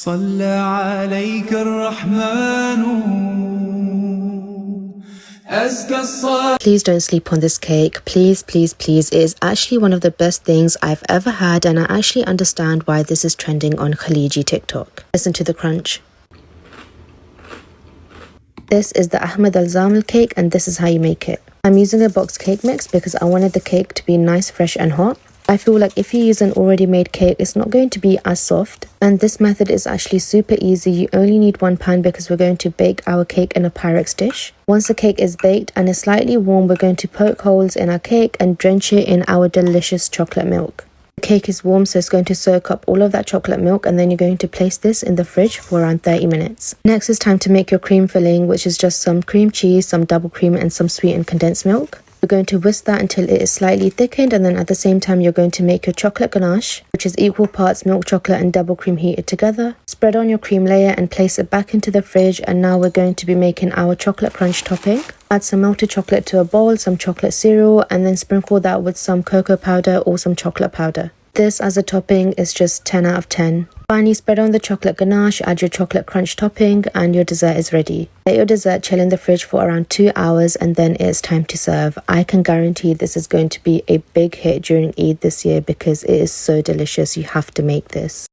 صلى عليك الرحمن أزكى الصلاة. Please don't sleep on this cake. Please, please, please. It is actually one of the best things I've ever had, and I actually understand why this is trending on Khaliji TikTok. Listen to the crunch. This is the Ahmed Al Zamel Cake, and this is how you make it. I'm using a box cake mix because I wanted the cake to be nice, fresh and hot. I feel like if you use an already made cake, it's not going to be as soft. And this method is actually super easy. You only need one pan because we're going to bake our cake in a Pyrex dish. Once the cake is baked and is slightly warm, we're going to poke holes in our cake and drench it in our delicious chocolate milk. The cake is warm, so it's going to soak up all of that chocolate milk, and then you're going to place this in the fridge for around 30 minutes. Next is time to make your cream filling, which is just some cream cheese, some double cream and some sweetened condensed milk. We're going to whisk that until it is slightly thickened, and then at the same time you're going to make your chocolate ganache, which is equal parts milk chocolate and double cream heated together. Spread on your cream layer and place it back into the fridge, and now we're going to be making our chocolate crunch topping. Add some melted chocolate to a bowl, some chocolate cereal, and then sprinkle that with some cocoa powder or some chocolate powder. This as a topping is just 10 out of 10. Finally, spread on the chocolate ganache, add your chocolate crunch topping, and your dessert is ready. Let your dessert chill in the fridge for around 2 hours, and then it's time to serve. I can guarantee this is going to be a big hit during Eid this year because it is so delicious. You have to make this.